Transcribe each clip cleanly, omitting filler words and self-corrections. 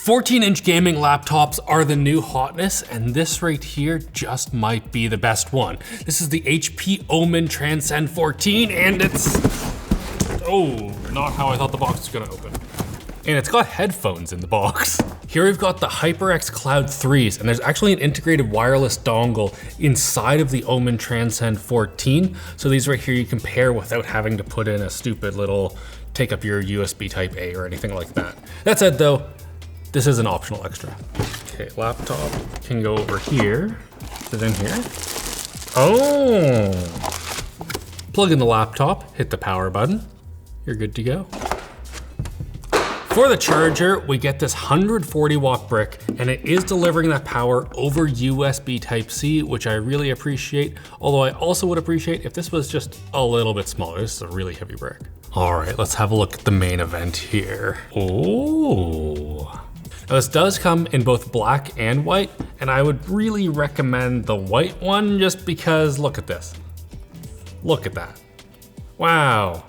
14-inch gaming laptops are the new hotness, and this right here just might be the best one. This is the HP OMEN Transcend 14, and it's, oh, not how I thought the box was gonna open. And it's got headphones in the box. Here we've got the HyperX Cloud 3s, and there's actually an integrated wireless dongle inside of the OMEN Transcend 14. So these right here you can pair without having to put in a stupid little take up your USB type A or anything like that. That said though, this is an optional extra. Okay, laptop can go over here. Is it in here? Oh! Plug in the laptop, hit the power button. You're good to go. For the charger, we get this 140 watt brick, and it is delivering that power over USB Type-C, which I really appreciate. Although I also would appreciate if this was just a little bit smaller. This is a really heavy brick. All right, let's have a look at the main event here. Oh. Now this does come in both black and white, and I would really recommend the white one just because look at this. Look at that. Wow.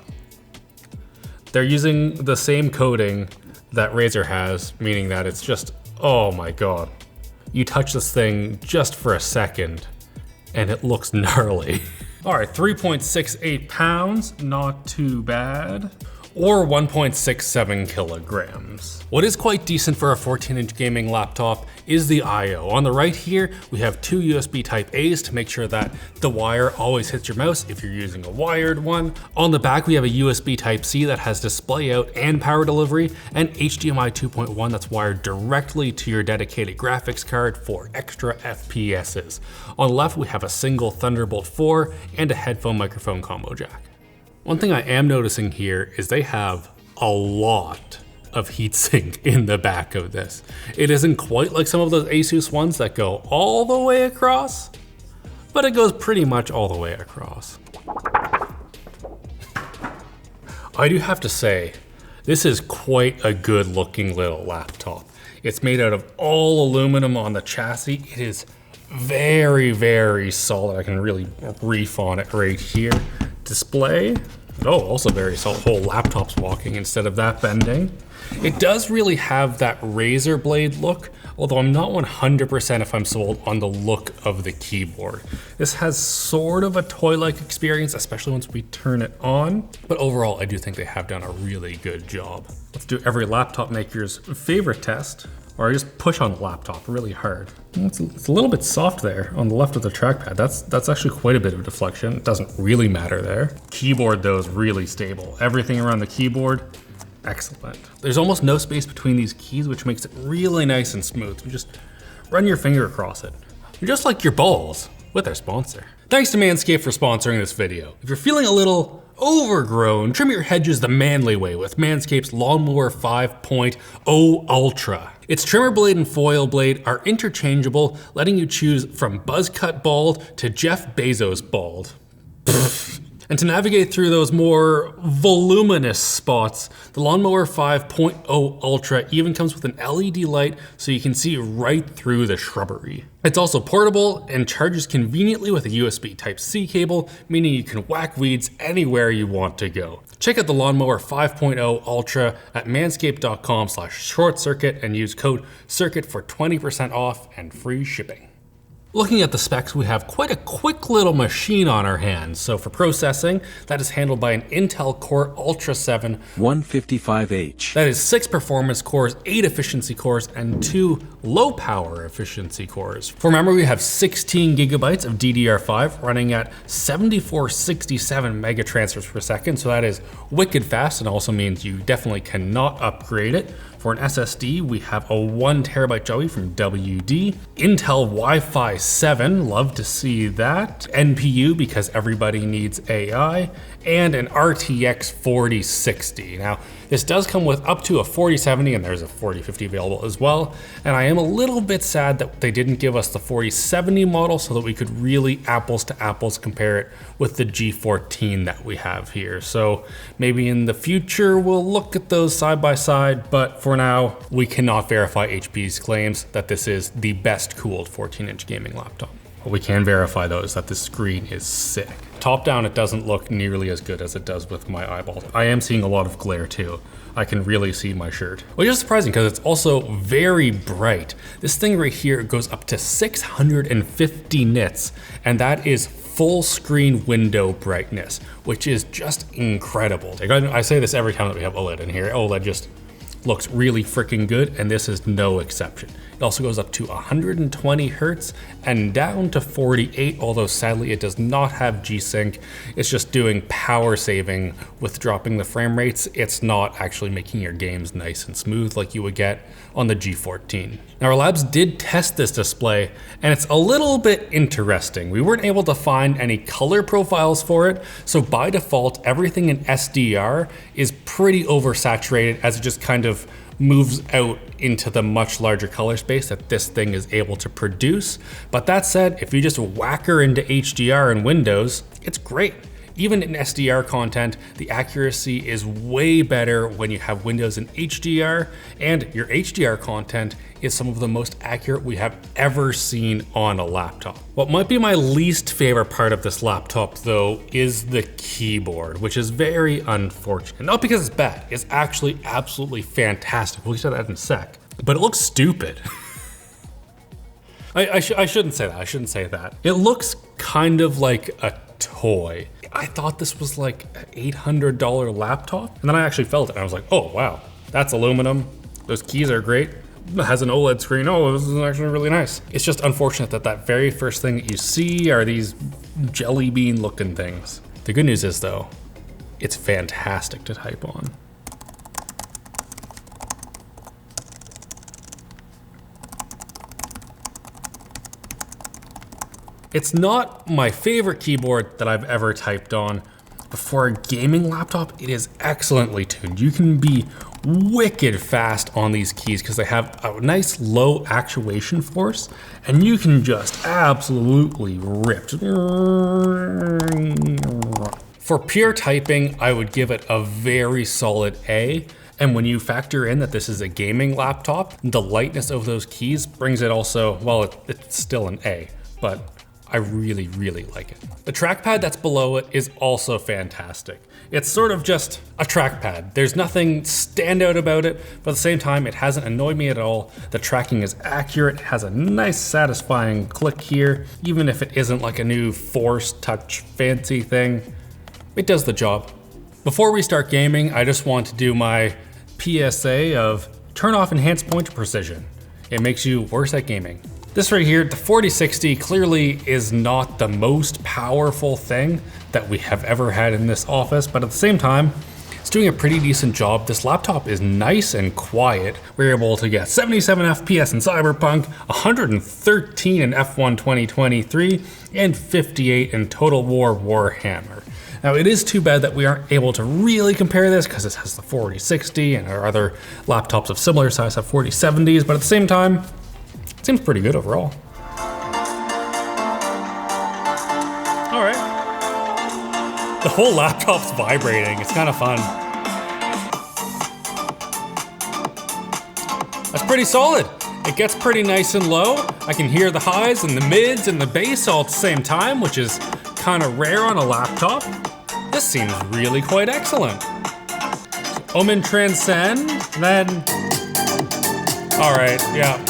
They're using the same coating that Razer has, meaning that it's just, oh my God. You touch this thing just for a second and it looks gnarly. All right, 3.68 pounds, not too bad. Or 1.67 kilograms. What is quite decent for a 14-inch gaming laptop is the I/O. On the right here, we have two USB Type A's to make sure that the wire always hits your mouse if you're using a wired one. On the back, we have a USB Type-C that has display out and power delivery, and HDMI 2.1 that's wired directly to your dedicated graphics card for extra FPSs. On the left, we have a single Thunderbolt 4 and a headphone microphone combo jack. One thing I am noticing here is they have a lot of heatsink in the back of this. It isn't quite like some of those Asus ones that go all the way across, but it goes pretty much all the way across. I do have to say, this is quite a good looking little laptop. It's made out of all aluminum on the chassis. It is very, very solid. I can really reef on it right here. Display, oh, also very solid. Whole laptop's walking instead of that bending. It does really have that razor blade look, although I'm not 100% if I'm sold on the look of the keyboard. This has sort of a toy-like experience, especially once we turn it on. But overall, I do think they have done a really good job. Let's do every laptop maker's favorite test, or I just push on the laptop really hard. It's a little bit soft there on the left of the trackpad. That's actually quite a bit of deflection. It doesn't really matter there. Keyboard though is really stable. Everything around the keyboard, excellent. There's almost no space between these keys, which makes it really nice and smooth. You just run your finger across it. You're just like your balls with our sponsor. Thanks to Manscaped for sponsoring this video. If you're feeling a little overgrown, trim your hedges the manly way with Manscaped's Lawnmower 5.0 Ultra. Its trimmer blade and foil blade are interchangeable, letting you choose from buzz cut bald to Jeff Bezos bald. And to navigate through those more voluminous spots, the Lawnmower 5.0 Ultra even comes with an LED light so you can see right through the shrubbery. It's also portable and charges conveniently with a USB Type-C cable, meaning you can whack weeds anywhere you want to go. Check out the Lawnmower 5.0 Ultra at manscaped.com/shortcircuit and use code CIRCUIT for 20% off and free shipping. Looking at the specs, we have quite a quick little machine on our hands. So for processing, that is handled by an Intel Core Ultra 7 155H. That is 6 performance cores, 8 efficiency cores, and 2 low power efficiency cores. For memory, we have 16 gigabytes of DDR5 running at 7467 mega transfers per second. So that is wicked fast and also means you definitely cannot upgrade it. For an SSD, we have a 1 terabyte Joey from WD, Intel Wi-Fi 7, love to see that, NPU because everybody needs AI, and an RTX 4060. Now, this does come with up to a 4070 and there's a 4050 available as well. And I am a little bit sad that they didn't give us the 4070 model so that we could really apples to apples compare it with the G14 that we have here. So maybe in the future we'll look at those side by side, but for now we cannot verify HP's claims that this is the best cooled 14-inch gaming laptop. What we can verify though is that the screen is sick. top down, it doesn't look nearly as good as it does with my eyeballs. I am seeing a lot of glare too. I can really see my shirt, which is surprising because it's also very bright. This thing right here goes up to 650 nits, and that is full screen window brightness, which is just incredible. I say this every time that we have OLED in here. OLED just looks really freaking good, and this is no exception. It also goes up to 120 hertz and down to 48, although sadly it does not have G-Sync. It's just doing power saving with dropping the frame rates. It's not actually making your games nice and smooth like you would get on the G14. Now our labs did test this display, and it's a little bit interesting. We weren't able to find any color profiles for it, so by default, everything in SDR is pretty oversaturated as it just kind of moves out into the much larger color space that this thing is able to produce. But that said, if you just whack her into HDR in Windows, it's great. Even in SDR content, the accuracy is way better when you have Windows in HDR, and your HDR content is some of the most accurate we have ever seen on a laptop. What might be my least favorite part of this laptop though is the keyboard, which is very unfortunate. Not because it's bad, it's actually absolutely fantastic. We'll get to that in a sec, but it looks stupid. I shouldn't say that, I shouldn't say that. It looks kind of like a toy. I thought this was like an $800 laptop, and then I actually felt it and I was like, oh wow, that's aluminum. Those keys are great. It has an OLED screen. Oh, this is actually really nice. It's just unfortunate that that very first thing that you see are these jelly bean looking things. The good news is though, it's fantastic to type on. It's not my favorite keyboard that I've ever typed on, but for a gaming laptop, it is excellently tuned. You can be wicked fast on these keys because they have a nice low actuation force, and you can just absolutely rip. For pure typing, I would give it a very solid A. And when you factor in that this is a gaming laptop, the lightness of those keys brings it also, well, it's still an A, but I really, really like it. The trackpad that's below it is also fantastic. It's sort of just a trackpad. There's nothing standout about it, but at the same time, it hasn't annoyed me at all. The tracking is accurate, it has a nice satisfying click here, even if it isn't like a new Force Touch fancy thing. It does the job. Before we start gaming, I just want to do my PSA of turn off enhanced pointer precision. It makes you worse at gaming. This right here, the 4060 clearly is not the most powerful thing that we have ever had in this office, but at the same time, it's doing a pretty decent job. This laptop is nice and quiet. We're able to get 77 FPS in Cyberpunk, 113 in F1 2023, and 58 in Total War Warhammer. Now it is too bad that we aren't able to really compare this because this has the 4060 and our other laptops of similar size have 4070s, but at the same time, seems pretty good overall. All right. The whole laptop's vibrating. It's kind of fun. That's pretty solid. It gets pretty nice and low. I can hear the highs and the mids and the bass all at the same time, which is kind of rare on a laptop. This seems really quite excellent. OMEN Transcend, then, all right, yeah.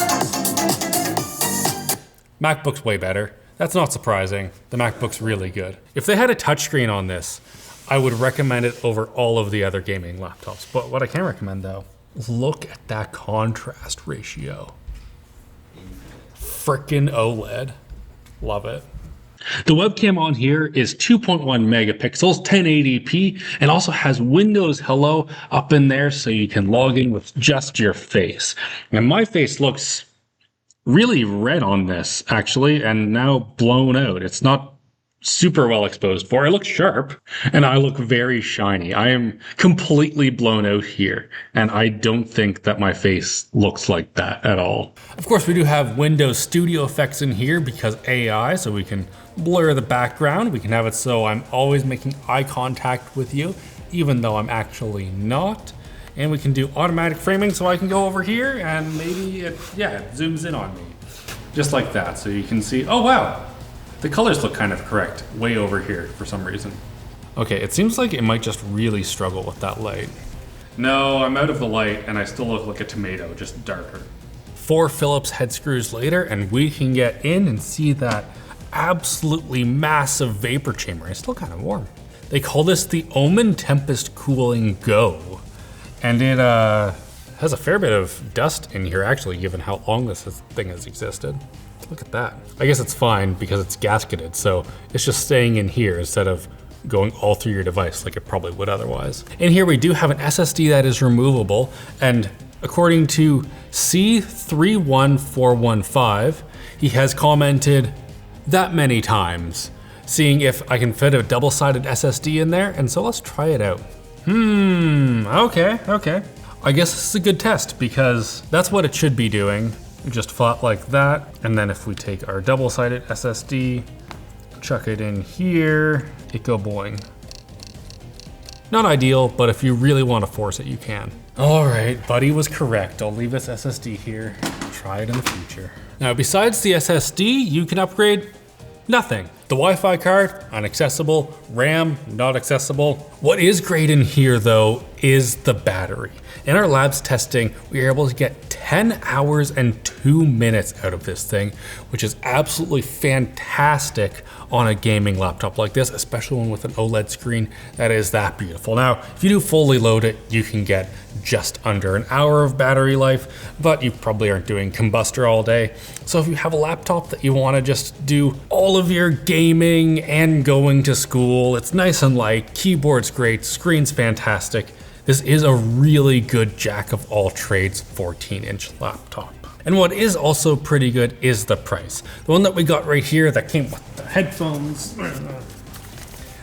MacBook's way better. That's not surprising. The MacBook's really good. If they had a touchscreen on this, I would recommend it over all of the other gaming laptops. But what I can recommend though, is look at that contrast ratio. Frickin' OLED. Love it. The webcam on here is 2.1 megapixels, 1080p, and also has Windows Hello up in there so you can log in with just your face. And my face looks really red on this actually, and now blown out. It's not super well exposed for. I look sharp and I look very shiny. I am completely blown out here, and I don't think that my face looks like that at all. Of course, we do have Windows Studio effects in here because AI, so we can blur the background. We can have it so I'm always making eye contact with you, even though I'm actually not. And we can do automatic framing, so I can go over here and maybe it zooms in on me. Just like that, so you can see, oh wow, The colors look kind of correct, way over here for some reason. Okay, it seems like it might just really struggle with that light. No, I'm out of the light and I still look like a tomato, just darker. 4 Phillips head screws later and we can get in and see that absolutely massive vapor chamber. It's still kind of warm. They call this the OMEN Tempest Cooling Go. And it has a fair bit of dust in here actually, given how long this thing has existed. Look at that. I guess it's fine because it's gasketed, so it's just staying in here instead of going all through your device like it probably would otherwise. In here we do have an SSD that is removable, and according to C31415, he has commented that many times, seeing if I can fit a double-sided SSD in there, and so let's try it out. Okay. I guess this is a good test because that's what it should be doing. Just flat like that, and then if we take our double-sided SSD, chuck it in here, it go boing. Not ideal, but if you really want to force it, you can. All right, Buddy was correct. I'll leave this SSD here. Try it in the future. Now, besides the SSD, you can upgrade nothing. The Wi-Fi card, unaccessible. RAM, not accessible. What is great in here though, is the battery. In our labs testing, we were able to get 10 hours and 2 minutes out of this thing, which is absolutely fantastic on a gaming laptop like this, especially one with an OLED screen that is that beautiful. Now, if you do fully load it, you can get just under an hour of battery life, but you probably aren't doing combustor all day. So if you have a laptop that you want to just do all of your gaming and going to school, it's nice and light, keyboard's great, screen's fantastic. This is a really good jack of all trades 14-inch laptop. And what is also pretty good is the price. The one that we got right here that came with the headphones,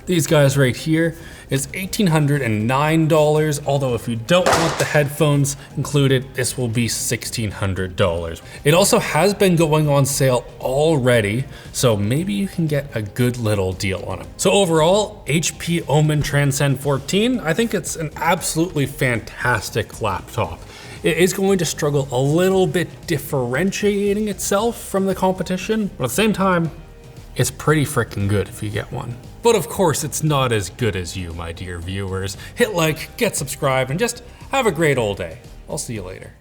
these guys right here, is $1,809, although if you don't want the headphones included, this will be $1,600. It also has been going on sale already, so maybe you can get a good little deal on it. So overall, HP OMEN Transcend 14, I think it's an absolutely fantastic laptop. It is going to struggle a little bit differentiating itself from the competition, but at the same time, it's pretty freaking good if you get one. But of course, it's not as good as you, my dear viewers. Hit like, get subscribed, and just have a great old day. I'll see you later.